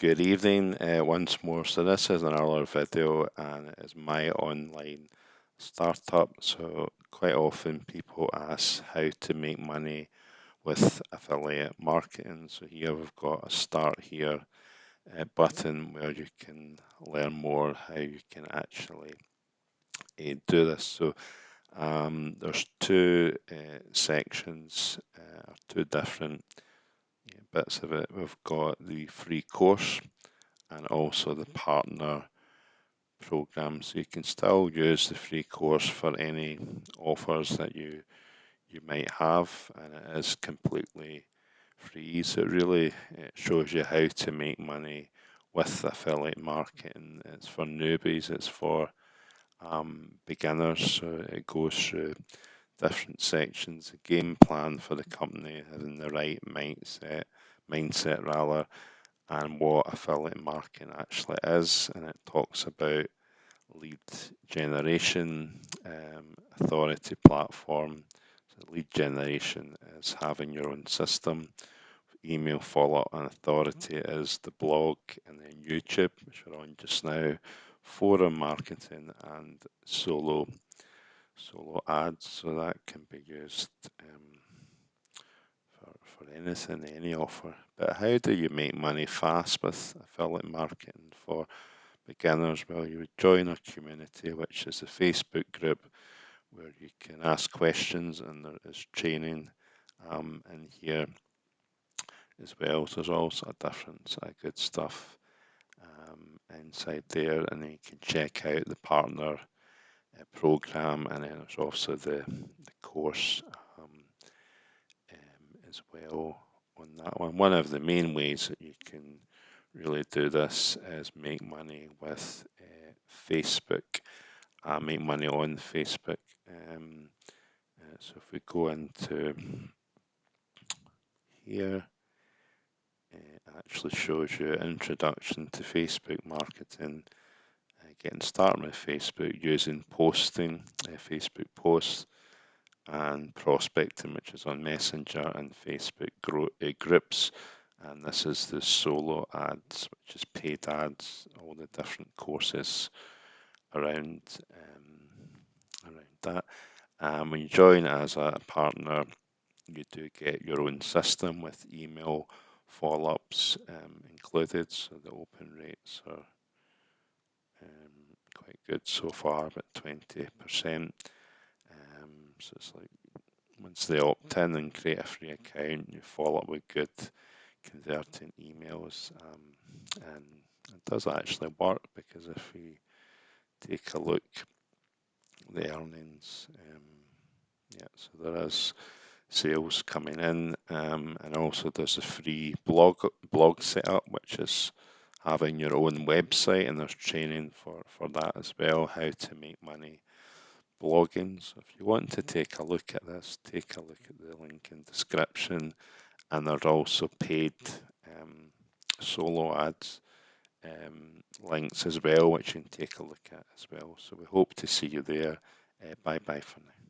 Good evening once more. So this is another video and it is my online startup. So quite often people ask how to make money with affiliate marketing. So here we've got a start here button where you can learn more how you can actually do this. So there's two sections, two different bits of it. We've got the free course and also the partner program. So you can still use the free course for any offers that you might have, and it is completely free. So it shows you how to make money with affiliate marketing. It's for newbies, it's for beginners. So it goes through different sections, a game plan for the company, having the right mindset rather, and what affiliate marketing actually is. And it talks about lead generation, authority platform. So lead generation is having your own system. Email follow-up and authority is the blog, and then YouTube, which we're on just now, forum marketing, and solo ads. So that can be used for anything, any offer. But how do you make money fast with affiliate marketing for beginners? Well, you would join our community, which is a Facebook group where you can ask questions, and there is training in here as well. So there's also a different good stuff inside there, and then you can check out the partner program, and then there's also the course as well on that one. One of the main ways that you can really do this is make money with Facebook, make money on Facebook. So if we go into here, it actually shows you introduction to Facebook marketing, getting started with Facebook using posting, Facebook posts, and prospecting, which is on Messenger and Facebook groups. And this is the solo ads, which is paid ads, all the different courses around that. When you join as a partner, you do get your own system with email follow-ups included. So the open rates are quite good so far, about 20%. So it's like once they opt in and create a free account, you follow up with good converting emails, and it does actually work, because if we take a look, the earnings, so there is sales coming in, and also there's a free blog setup, which is having your own website, and there's training for that as well, how to make money blogging. So if you want to take a look at this, take a look at the link in description, and there's also paid solo ads links as well, which you can take a look at as well. So we hope to see you there. Bye bye for now.